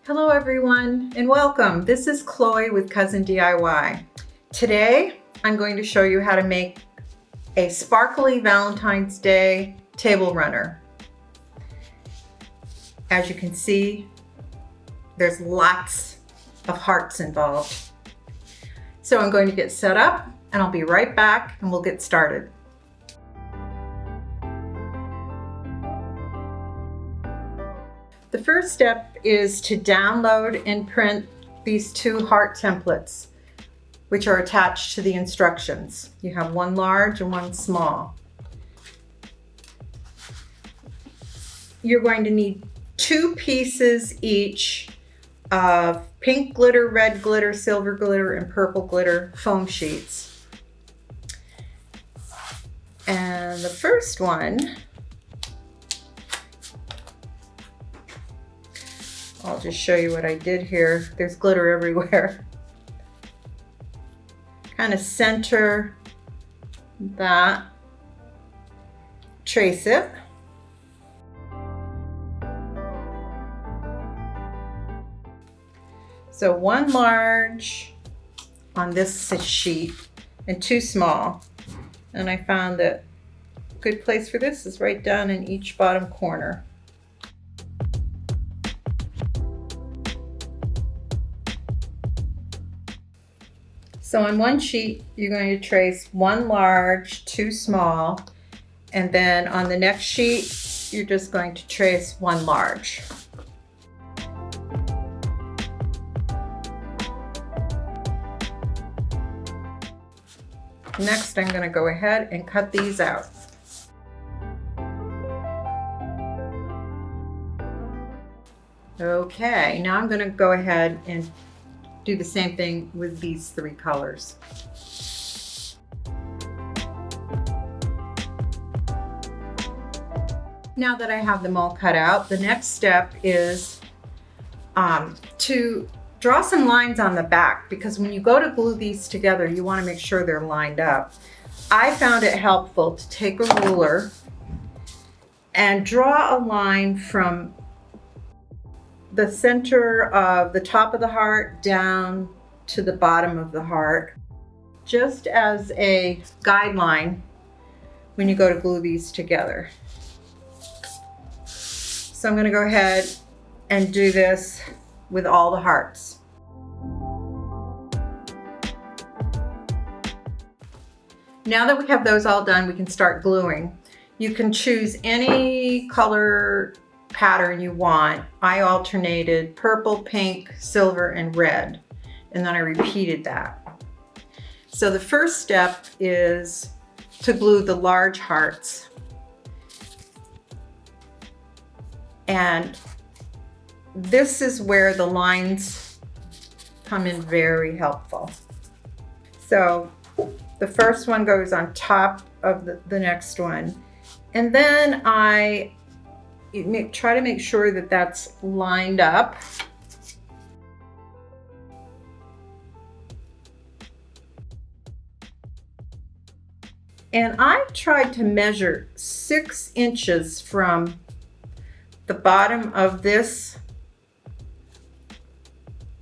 Hello everyone and welcome. This is Chloe with Cousin DIY. Today I'm going to show you how to make a sparkly Valentine's Day table runner. As you can see, there's lots of hearts involved. So I'm going to get set up and I'll be right back and we'll get started. The first step is to download and print these two heart templates, which are attached to the instructions. You have one large and one small. You're going to need 2 pieces each of pink glitter, red glitter, silver glitter, and purple glitter foam sheets. And the first one, I'll just show you what I did here. There's glitter everywhere. Kind of center that, trace it. So 1 large on this sheet and 2 small. And I found that a good place for this is right down in each bottom corner. So on one sheet, you're going to trace 1 large, 2 small, and then on the next sheet, you're just going to trace 1 large. Next, I'm going to go ahead and cut these out. Okay, now I'm going to go ahead and do the same thing with these 3 colors. Now that I have them all cut out, the next step is to draw some lines on the back, because when you go to glue these together, you want to make sure they're lined up. I found it helpful to take a ruler and draw a line from the center of the top of the heart down to the bottom of the heart, just as a guideline when you go to glue these together. So I'm going to go ahead and do this with all the hearts. Now that we have those all done, we can start gluing. You can choose any color pattern you want. I alternated purple, pink, silver, and red, and then I repeated that. So the first step is to glue the large hearts. And this is where the lines come in very helpful. So the first one goes on top of the next one, and then I try to make sure that that's lined up. And I tried to measure 6 inches from the bottom of this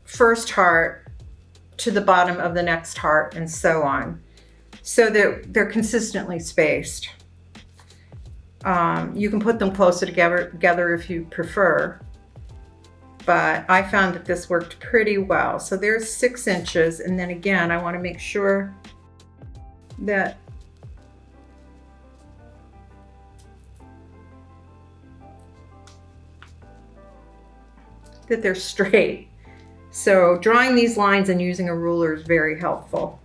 first heart to the bottom of the next heart, and so on, so that they're consistently spaced. You can put them closer together if you prefer, but I found that this worked pretty well. So there's 6 inches, and then again, I want to make sure that they're straight. So drawing these lines and using a ruler is very helpful.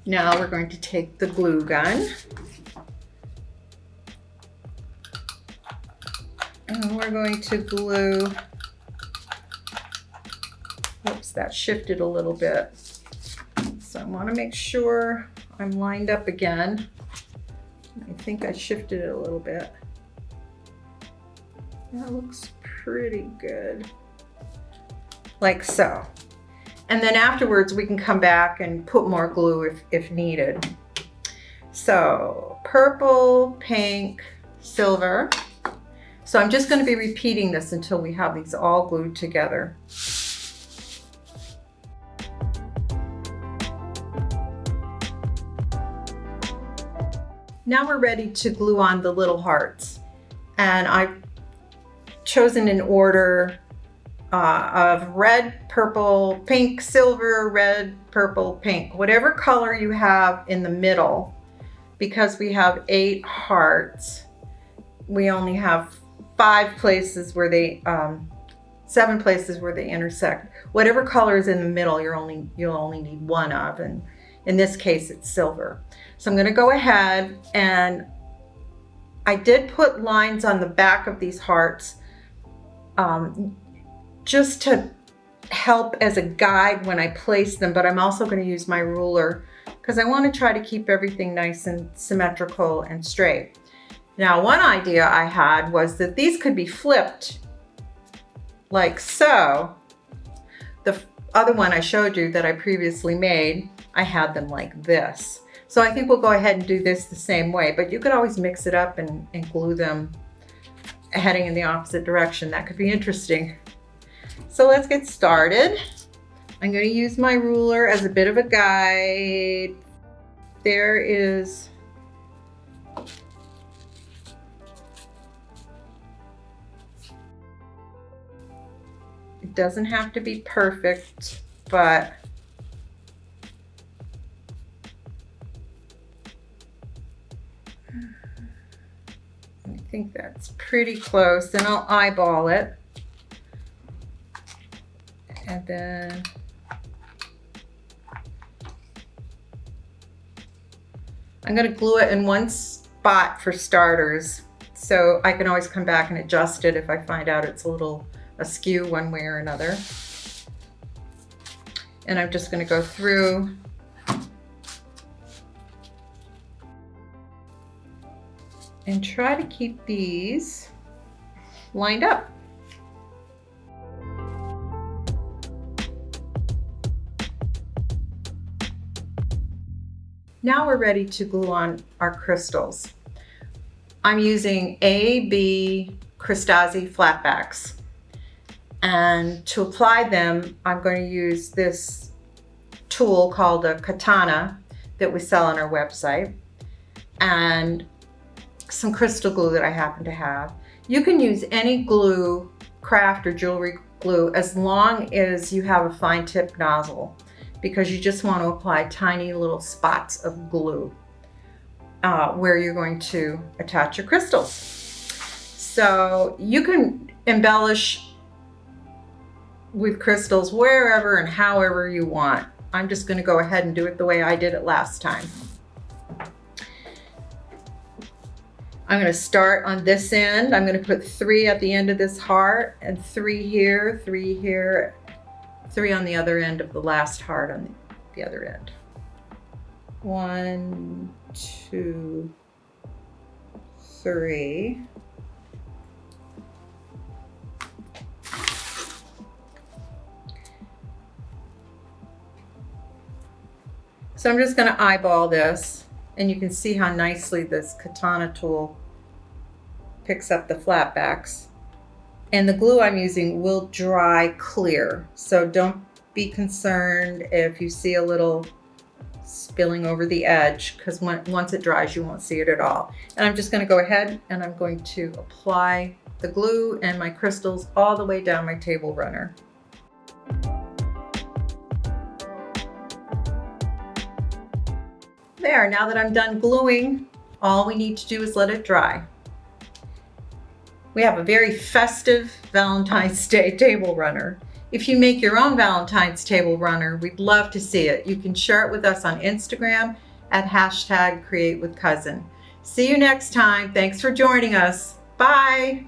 Now we're going to take the glue gun and we're going to glue. Oops, that shifted a little bit. So I want to make sure I'm lined up again. I think I shifted it a little bit. That looks pretty good. Like so. And then afterwards we can come back and put more glue if needed. So purple, pink, silver. So I'm just going to be repeating this until we have these all glued together. Now we're ready to glue on the little hearts. And I've chosen an order of red, purple, pink, silver, red, purple, pink, whatever color you have in the middle. Because we have 8 hearts, we only have 7 places where they intersect. Whatever color is in the middle, you'll only need 1 of, and in this case it's silver. So I'm going to go ahead, and I did put lines on the back of these hearts just to help as a guide when I place them, but I'm also going to use my ruler because I want to try to keep everything nice and symmetrical and straight. Now, one idea I had was that these could be flipped like so. The other one I showed you that I previously made, I had them like this. So I think we'll go ahead and do this the same way, but you could always mix it up and glue them heading in the opposite direction. That could be interesting. So let's get started. I'm going to use my ruler as a bit of a guide. There is it doesn't have to be perfect, but I think that's pretty close, and I'll eyeball it. And then I'm going to glue it in one spot for starters, so I can always come back and adjust it if I find out it's a little askew one way or another. And I'm just going to go through and try to keep these lined up. Now we're ready to glue on our crystals. I'm using AB Crystazzi flatbacks. And to apply them, I'm going to use this tool called a katana that we sell on our website, and some crystal glue that I happen to have. You can use any glue, craft or jewelry glue, as long as you have a fine tip nozzle, because you just want to apply tiny little spots of glue where you're going to attach your crystals. So you can embellish with crystals wherever and however you want. I'm just going to go ahead and do it the way I did it last time. I'm going to start on this end. I'm going to put 3 at the end of this heart, and 3 here, 3 here, 3 on the other end of the last heart on the other end. 1, 2, 3. So I'm just going to eyeball this, and you can see how nicely this katana tool picks up the flatbacks. And the glue I'm using will dry clear, so don't be concerned if you see a little spilling over the edge, because once it dries you won't see it at all. And I'm just going to go ahead and I'm going to apply the glue and my crystals all the way down my table runner. There, now that I'm done gluing, all we need to do is let it dry. We have a very festive Valentine's Day table runner. If you make your own Valentine's table runner, we'd love to see it. You can share it with us on Instagram at #CreateWithCousin. See you next time. Thanks for joining us. Bye.